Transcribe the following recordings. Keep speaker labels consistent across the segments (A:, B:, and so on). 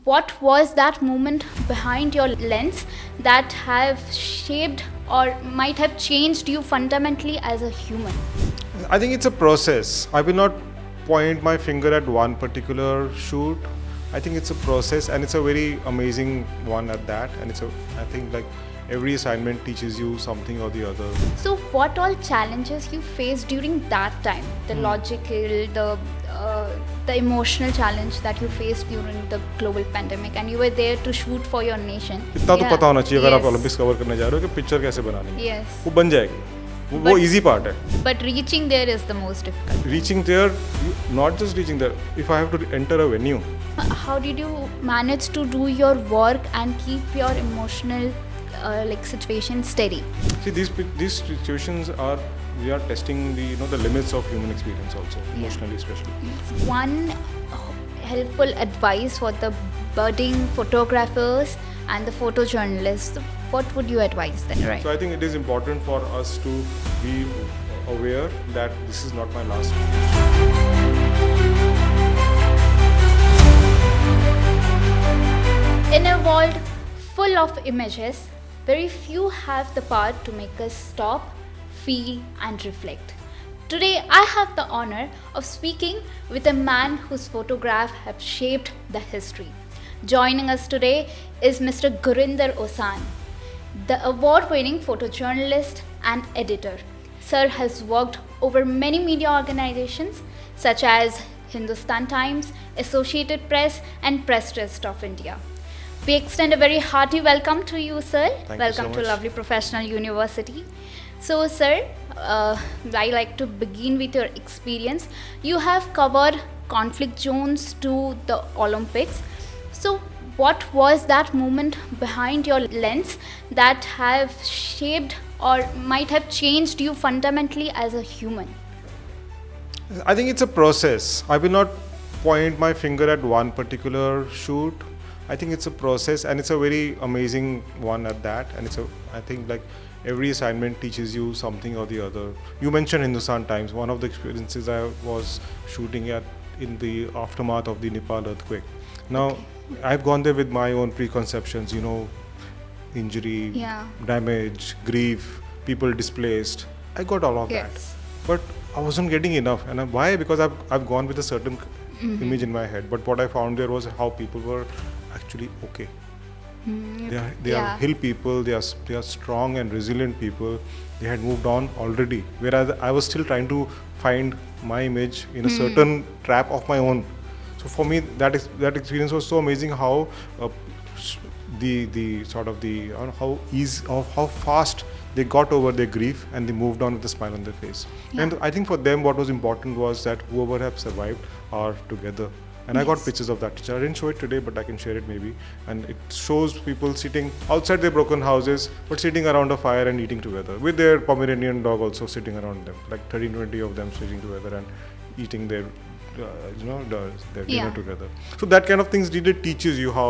A: what was that moment behind your lens that have shaped or might have changed you fundamentally as a human?
B: I think it's a process. I will not point my finger at one particular shoot. I think it's a process, and it's a very amazing one at that. And I think like every assignment teaches you something or the other.
A: So, what all challenges you faced during that time? The logical, the emotional challenge that you faced during the global pandemic, and you were there to shoot for your nation.
B: इतना तो पता होना चाहिए अगर आप
A: Yes.
B: Olympics cover करने जा रहे हो कि पिक्चर कैसे बनानी है.
A: Yes.
B: वो बन जाएगी. वो
A: But-
B: इजी पार्ट है.
A: But reaching there is the most difficult.
B: Reaching there, not just reaching there. If I have to enter a venue,
A: How did you manage to do your work and keep your emotional situation steady?
B: see these situations are we are testing the limits of human experience also, emotionally especially.
A: One helpful advice for the budding photographers and the photojournalists, what would you advise them? Right.
B: So I think it is important for us to be aware that this is not my last.
A: In a world full of images, very few have the power to make us stop, feel, and reflect. Today, I have the honor of speaking with a man whose photographs have shaped the history. Joining us today is Mr. Gurinder Osan, the award-winning photojournalist and editor. Sir has worked over many media organizations such as Hindustan Times, Associated Press, and Press Trust of India. We extend a very hearty welcome to you, sir.
B: Thank you
A: Welcome
B: so
A: to
B: much.
A: Lovely Professional University. So, sir, I like to begin with your experience. You have covered conflict zones to the Olympics. So, what was that moment behind your lens that have shaped or might have changed you fundamentally as a human?
B: I think it's a process. I will not point my finger at one particular shoot. I think it's a process, and it's a very amazing one at that. And I think like every assignment teaches you something or the other. You mentioned Hindustan Times. One of the experiences I was shooting at in the aftermath of the Nepal earthquake. Now, I've gone there with my own preconceptions, injury,
A: Yeah.
B: damage, grief, people displaced. I got all of that.
A: Yes.
B: But I wasn't getting enough. And why? Because I've gone with a certain image in my head. But what I found there was how people were actually okay. They are hill people. They are strong and resilient people. They had moved on already, whereas I was still trying to find my image in a certain trap of my own. So for me, that experience was so amazing. How the sort of the how fast they got over their grief and they moved on with a smile on their face.
A: Yeah.
B: And I think for them, what was important was that whoever have survived are together. And I got
A: Yes.
B: pictures of that picture. I didn't show it today, but I can share it maybe. And it shows people sitting outside their broken houses, but sitting around a fire and eating together, with their Pomeranian dog also sitting around them, like 13-20 of them sitting together and eating their their dinner
A: Yeah.
B: together. So that kind of things really teaches you how,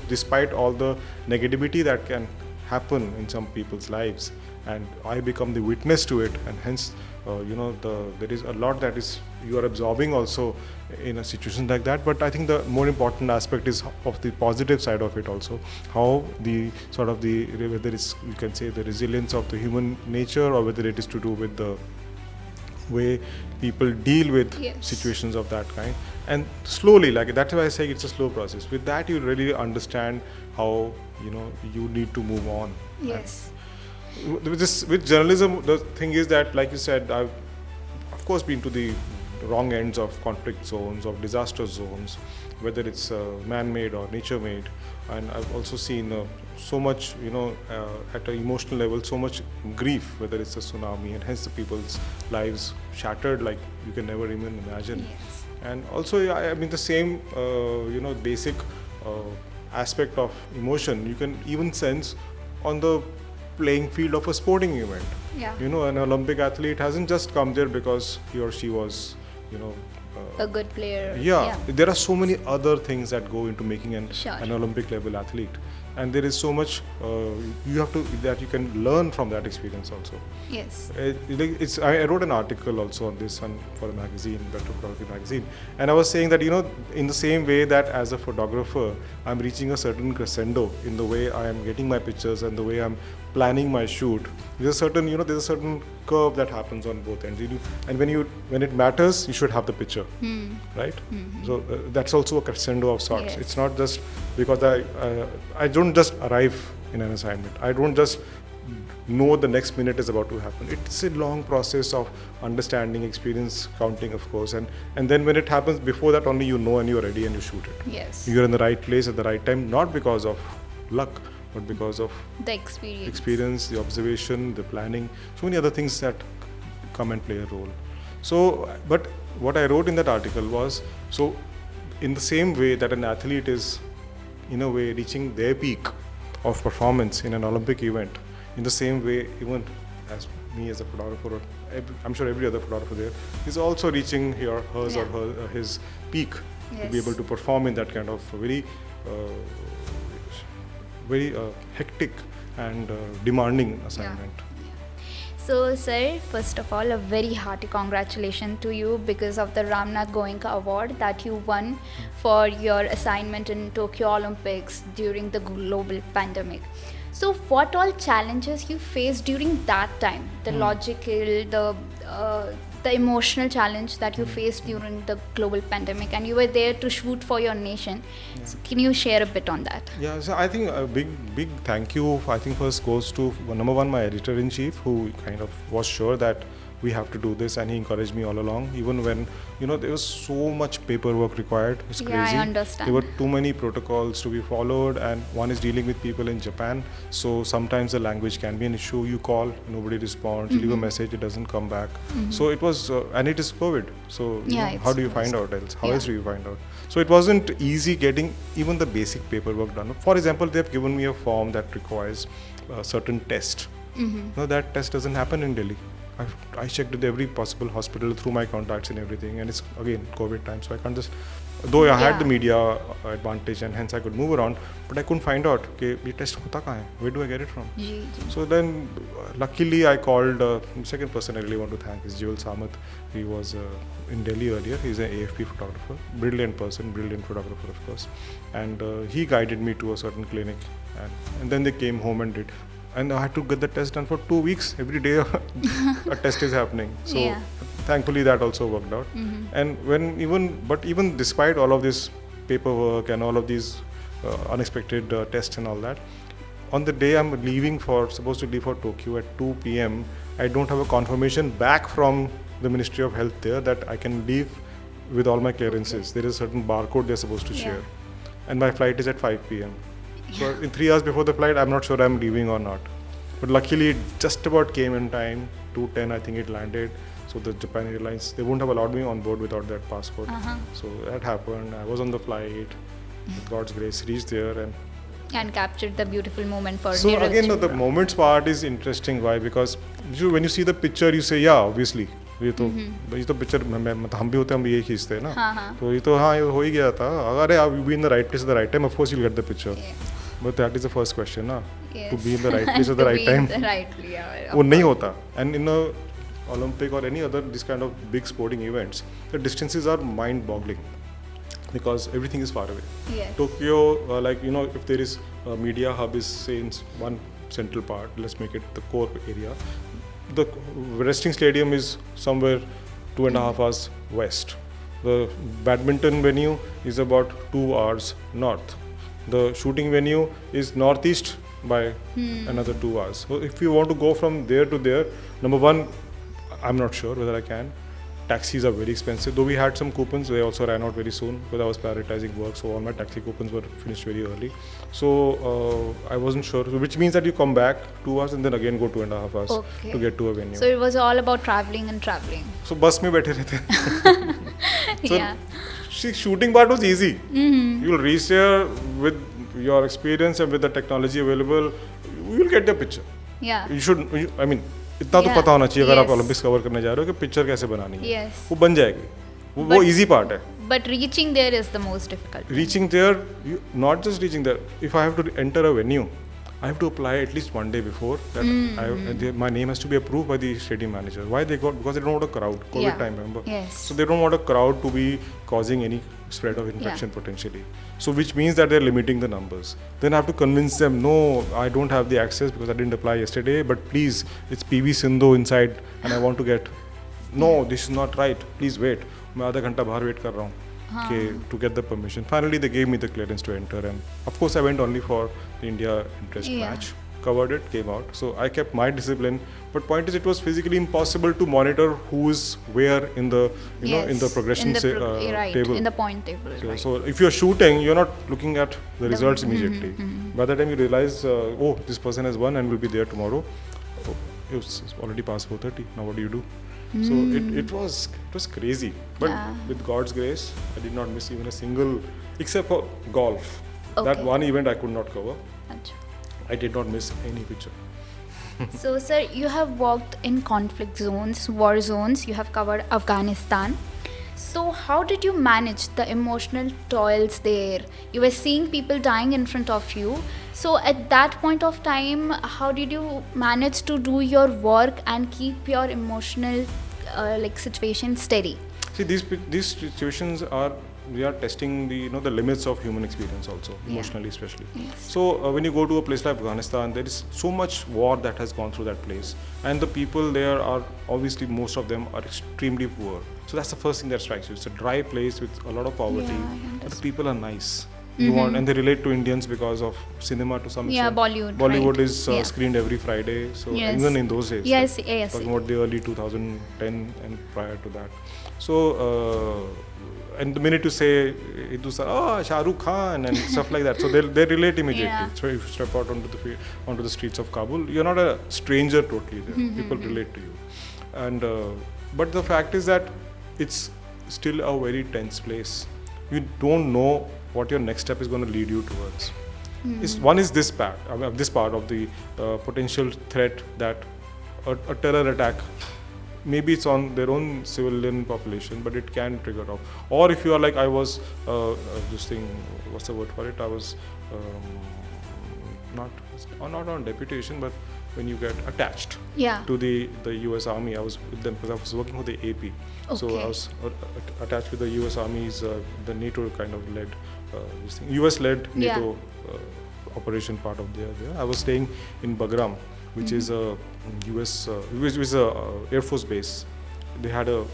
B: despite all the negativity that can happen in some people's lives, and I become the witness to it, and hence there is a lot that is you are absorbing also in a situation like that. But I think the more important aspect is of the positive side of it also, how the sort of the whether it's, you can say, the resilience of the human nature, or whether it is to do with the way people deal with
A: Yes.
B: situations of that kind. And slowly, like that's why I say it's a slow process. With that, you really understand how you need to move on.
A: Yes.
B: With journalism, the thing is that, like you said, I've of course been to the wrong ends of conflict zones, of disaster zones, whether it's man-made or nature-made. And I've also seen so much, at an emotional level, so much grief, whether it's a tsunami, and hence the people's lives shattered like you can never even imagine.
A: Yes.
B: And also, I mean, the same, basic aspect of emotion you can even sense on the playing field of a sporting event.
A: Yeah.
B: An Olympic athlete hasn't just come there because he or she was,
A: a good player.
B: Yeah, there are so many other things that go into making
A: Sure.
B: an Olympic level athlete, and there is so much you have to that you can learn from that experience also.
A: Yes.
B: I wrote an article also on this one for a magazine, Better Photography magazine, and I was saying that in the same way that as a photographer I'm reaching a certain crescendo in the way I am getting my pictures and the way I'm planning my shoot. There's a certain curve that happens on both ends. And when it matters, you should have the picture, right? So that's also a crescendo of sorts.
A: Yes.
B: It's not just because I don't just arrive in an assignment. I don't just know the next minute is about to happen. It's a long process of understanding, experience, counting, of course, and then when it happens, before that only and you're ready and you shoot it.
A: Yes.
B: You're in the right place at the right time, not because of luck, but because of
A: The experience.
B: experience, the observation, the planning, so many other things that come and play a role. So, but what I wrote in that article was, so in the same way that an athlete is, in a way, reaching their peak of performance in an Olympic event, in the same way, even as me as a photographer, or I'm sure every other photographer there is also reaching hers or his peak to be
A: Yes.
B: able to perform in that kind of very hectic and demanding assignment.
A: So, sir, first of all, a very hearty congratulations to you because of the Ramnath Goenka Award that you won for your assignment in Tokyo Olympics during the global pandemic. So, what all challenges you faced during that time? The logical, the emotional challenge that you faced during the global pandemic, and you were there to shoot for your nation. So can you share a bit on that?
B: Yeah, so I think a big thank you, I think first goes to number one, my editor-in-chief, who kind of was sure that we have to do this, and he encouraged me all along, even when there was so much paperwork required. It's crazy.
A: Yeah, I understand.
B: There were too many protocols to be followed, and one is dealing with people in Japan, so sometimes the language can be an issue. You call, nobody responds. You leave a message, it doesn't come back. So it was, and it is COVID. So how do you find out else? How else do you find out? So it wasn't easy getting even the basic paperwork done. For example, they've given me a form that requires a certain test. Now that test doesn't happen in Delhi. I checked with every possible hospital through my contacts and everything, and it's again COVID time, so I can't just. Though I had the media advantage and hence I could move around, but I couldn't find out कि ये test होता कहाँ है? Where do I get it from? So then, luckily I called. The second person I really want to thank is Joel Samath. He was in Delhi earlier. He's an AFP photographer, brilliant person, brilliant photographer of course, and he guided me to a certain clinic, and then they came home and did. And I had to get the test done for 2 weeks. Every day a test is happening. So thankfully that also worked out. And even despite all of this paperwork and all of these unexpected tests and all that, on the day I'm supposed to leave for Tokyo at 2 p.m., I don't have a confirmation back from the Ministry of Health there that I can leave with all my clearances. There is a certain barcode they're supposed to share. And my flight is at 5 p.m. So in 3 hours before the flight, I'm not sure I'm leaving or not. But luckily, it just about came in time. 2:10, I think it landed. So the Japan Airlines, they wouldn't have allowed me on board without that passport. So that happened. I was on the flight. With God's grace, reached there
A: and captured the beautiful moment for.
B: So again, the moments part is interesting. Why? Because when you see the picture, you say, yeah, obviously. ये तो picture हम भी होते हैं, हम यही खींचते हैं ना, तो ये तो ये हो ही गया था. अगर आप be in the right place at the right time, of course you'll get the picture. But that is the first question, ना, to be in the right place at the right time. वो नहीं होता. And in a Olympic or any other this kind of big sporting events, the distances are mind-boggling because everything is far away. Tokyo, if there is a media hub is say in one central part, let's make it the core area. The wrestling stadium is somewhere 2.5 hours west. The badminton venue is about 2 hours north. The shooting venue is northeast by another 2 hours. So if you want to go from there to there, number one, I'm not sure whether I can. Taxis are very expensive. Though we had some coupons, they also ran out very soon because I was prioritizing work. So all my taxi coupons were finished very early. So I wasn't sure. So which means that you come back 2 hours and then again go 2.5 hours to get to a venue.
A: So it was all about traveling and traveling.
B: So bus mein baithe rehte. So shooting part was easy. You'll reach there with your experience and with the technology available. You'll get the picture. You should. I mean. इतना तो पता होना चाहिए अगर आप Olympics cover करने जा रहे हो कि पिक्चर कैसे बनानी है, वो बन जाएगी. वो easy part है.
A: But reaching there is the most difficult.
B: Reaching there, not just reaching there. If I have to enter a venue, I have to apply at least one day before that. My name has to be approved by the stadium manager. Why they got? Because they don't want a crowd. COVID time, remember?
A: Yes.
B: So they don't want a crowd to be causing any spread of infection potentially. So which means that they're limiting the numbers. Then I have to convince them, no, I don't have the access because I didn't apply yesterday. But please, it's PV Sindhu inside, and I want to get. No, this is not right. Please wait. मैं आधा घंटा बाहर wait कर रहा हूँ to get the permission. Finally, they gave me the clearance to enter, and of course, I went only for the India interest match. Covered it, came out. So I kept my discipline. But point is, it was physically impossible to monitor who is where in the in the progression table.
A: In the point table.
B: So if you're shooting, you're not looking at the results immediately. By the time you realize, oh, this person has won and will be there tomorrow. Oh, it's already past 4:30. Now what do you do? So it was crazy, but with God's grace, I did not miss even a single, except for golf. That one event I could not cover. I did not miss any picture.
A: So, sir, you have worked in conflict zones, war zones. You have covered Afghanistan. So, how did you manage the emotional toils there? You were seeing people dying in front of you. So, at that point of time, how did you manage to do your work and keep your emotional situation steady?
B: See, these situations we are testing the limits of human experience also, emotionally especially.
A: Yes.
B: So when you go to a place like Afghanistan, there is so much war that has gone through that place, and the people there are obviously, most of them are extremely poor. So that's the first thing that strikes you. It's a dry place with a lot of poverty, but the people are nice. And they relate to Indians because of cinema to some extent.
A: Bollywood
B: is screened every Friday. So even in those days, talking about the early 2010 and prior to that. So and the minute you say Hindustan, oh, Shah Rukh Khan and stuff like that, so they relate immediately. So if you step out onto the streets of Kabul, you're not a stranger totally there. People relate to you, and but the fact is that it's still a very tense place. You don't know what your next step is going to lead you towards. One is this part of the potential threat that a terror attack, maybe it's on their own civilian population, but it can trigger off. Or if you are like I was, what's the word for it? I was not on deputation, but when you get attached to the US Army, I was with them because I was working for the AP. So I was attached with the US Army's, the NATO kind of led, US-led NATO operation part of there. I was staying in Bagram, which is a US, which is a Air Force base. They had a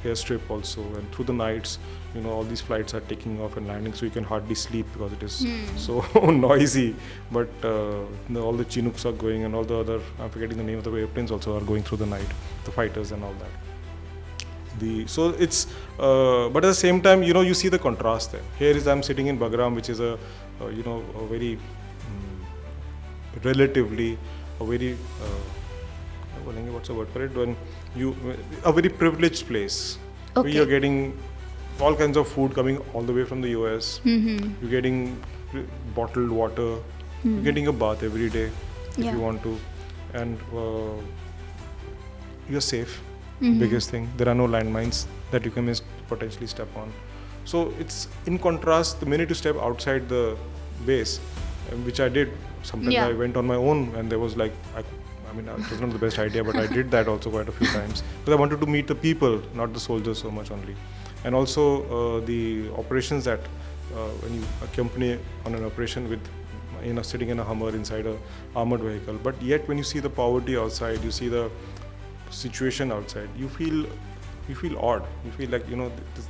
B: airstrip also, and through the nights, all these flights are taking off and landing, so you can hardly sleep because it is so noisy. But all the Chinooks are going, and all the other, I'm forgetting the name of the airplanes also are going through the night, the fighters and all that. So it's, but at the same time, you see the contrast there. Here is I'm sitting in Bagram, which is a very relatively a very what's the word for it? When a very privileged place where you're getting all kinds of food coming all the way from the US. You're getting bottled water. You're getting a bath every day if you want to, and you're safe. Biggest thing, there are no landmines that you can potentially step on. So it's in contrast. The minute you step outside the base, which I did, sometimes I went on my own, and there was like, it was not the best idea, but I did that also quite a few times because I wanted to meet the people, not the soldiers so much only. And also the operations that when you accompany on an operation with sitting in a Hummer inside a armored vehicle, but yet when you see the poverty outside, you see the situation outside, you feel odd. You feel like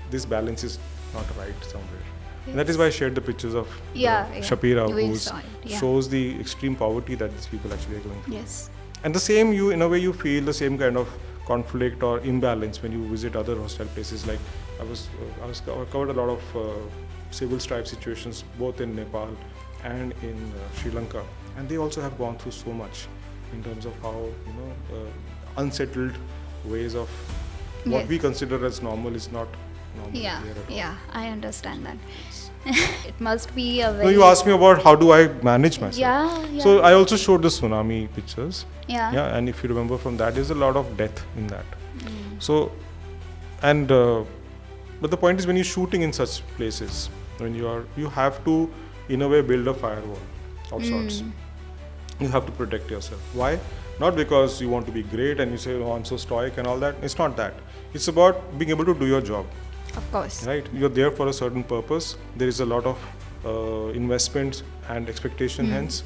B: this balance is not right somewhere. And that is why I shared the pictures of Shapira, who shows the extreme poverty that these people actually are going through.
A: Yes.
B: And the same, in a way, you feel the same kind of conflict or imbalance when you visit other hostile places. Like I covered a lot of civil strife situations both in Nepal and in Sri Lanka, and they also have gone through so much in terms of how unsettled ways of what we consider as normal is not normal here at all.
A: I understand that. It must be a very...
B: No, you asked me about how do I manage myself.
A: Yeah.
B: So I also showed the tsunami pictures.
A: Yeah.
B: And if you remember from that, there's a lot of death in that. So and but the point is, when you're shooting in such places, when you have to in a way build a firewall of sorts. You have to protect yourself. Why? Not because you want to be great and you say, oh, I'm so stoic and all that. It's not that. It's about being able to do your job.
A: Of course.
B: Right? You're there for a certain purpose. There is a lot of investment and expectation, hence.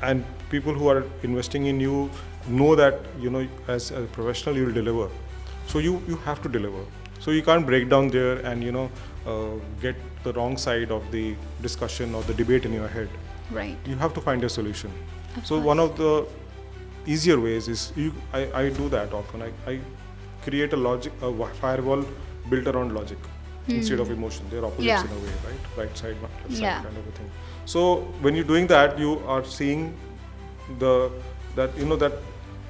B: And people who are investing in you know that, as a professional, you'll deliver. So you have to deliver. So you can't break down there and, get the wrong side of the discussion or the debate in your head.
A: Right.
B: You have to find a solution.
A: Of
B: So
A: course.
B: one of the easier ways is I do that often. I create a firewall built around logic instead of emotion. They're opposites
A: Yeah.
B: in a way, right? Right side, left side,
A: Yeah.
B: kind of a thing. So when you're doing that, you are seeing that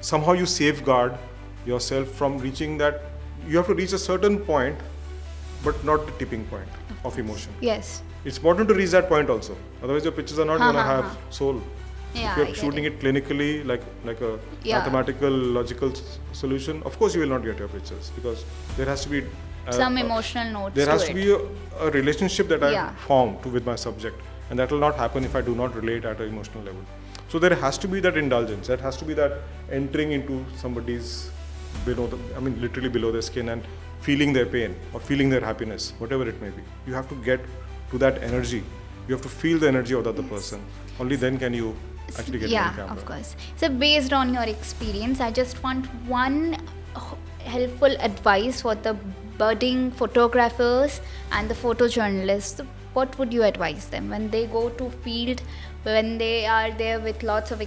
B: somehow you safeguard yourself from reaching that. You have to reach a certain point, but not the tipping point of emotion.
A: Yes.
B: It's important to reach that point also. Otherwise, your pictures are not going to have soul.
A: Yeah,
B: If you're
A: I get
B: shooting it clinically, like a
A: Yeah.
B: mathematical, logical solution, of course you will not get your pictures, because there has to be
A: Some emotional notes.
B: there has
A: to
B: to
A: it.
B: be a relationship that I
A: Yeah.
B: form with my subject, and that will not happen if I do not relate at an emotional level. So there has to be that indulgence. There has to be that entering into somebody's literally below their skin and feeling their pain or feeling their happiness, whatever it may be. You have to get to that energy. You have to feel the energy of the other person. Only then can you actually get it on camera.
A: Of course. So based on your experience, I just want one helpful advice for the budding photographers and the photojournalists. What would you advise them when they go to field, when they are there with lots of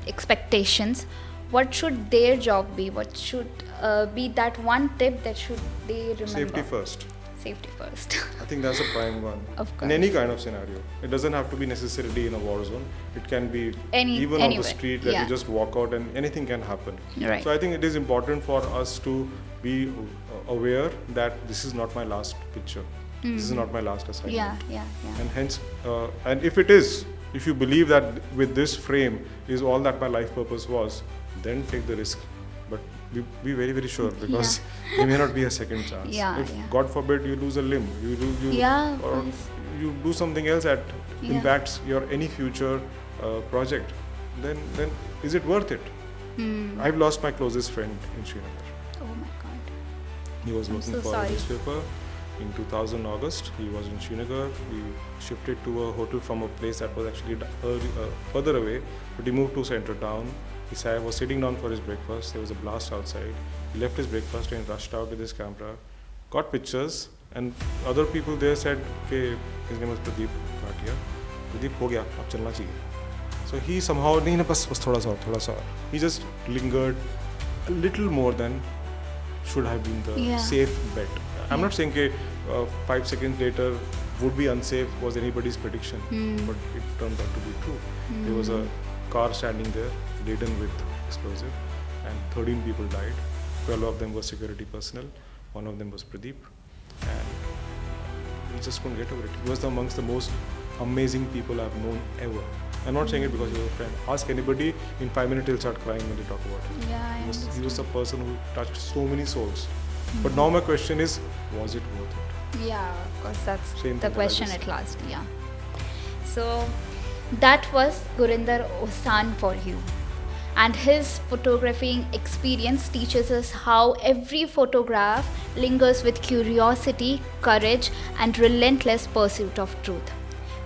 A: expectations? What should their job be? What should be that one tip that should they remember?
B: Safety first.
A: Safety first.
B: I think that's a prime one.
A: Of
B: In
A: course.
B: any kind of scenario. It doesn't have to be necessarily in a war zone. It can be even on
A: anywhere.
B: the street that
A: Yeah.
B: you just walk out and anything can happen.
A: Right.
B: So I think it is important for us to be aware that this is not my last picture. This is not my last assignment.
A: Yeah.
B: And hence, and if it is, if you believe that with this frame is all that my life purpose was, then take the risk. But be very, very sure, because there may not be a second chance.
A: Yeah,
B: If
A: yeah.
B: God forbid you lose a limb,
A: Yeah, of
B: or
A: course.
B: you do something else that
A: Yeah.
B: impacts your any future project, then is it worth it? I've lost my closest friend in Srinagar.
A: Oh my God.
B: He was
A: I'm
B: working
A: so
B: for
A: sorry.
B: a newspaper in 2000 August. He was in Srinagar. He shifted to a hotel from a place that was actually further away, but he moved to center town. He was sitting down for his breakfast. There was a blast outside. He left his breakfast and rushed out with his camera, got pictures, and other people there said, okay, his name was Pradeep Bhatia. Pradeep, ho gaya, ab chalna chahiye. So he somehow, nahi, bas thoda sa. He just lingered a little more than should have been the safe bet. I'm not saying that 5 seconds later would be unsafe was anybody's prediction, but it turned out to be true. There was a car standing there, laden with explosive, and 13 people died. 12 of them were security personnel. One of them was Pradeep, and he just couldn't get over it. He was amongst the most amazing people I've known ever. I'm not saying it because he was a friend. Ask anybody, in 5 minutes he'll start crying when they talk about him.
A: Yeah,
B: He was a person who touched so many souls. But now my question is, was it worth it?
A: Yeah, of course, that's
B: Same
A: the
B: thing that I
A: question
B: just
A: at
B: said.
A: last. Yeah. So that was Gurinder Osan for you. And his photographing experience teaches us how every photograph lingers with curiosity, courage, and relentless pursuit of truth.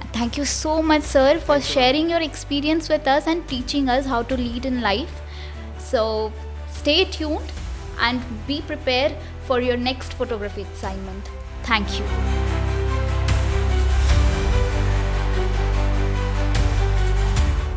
A: And thank you so much, sir, for sharing your experience with us and teaching us how to lead in life. So stay tuned and be prepared for your next photography assignment. Thank you.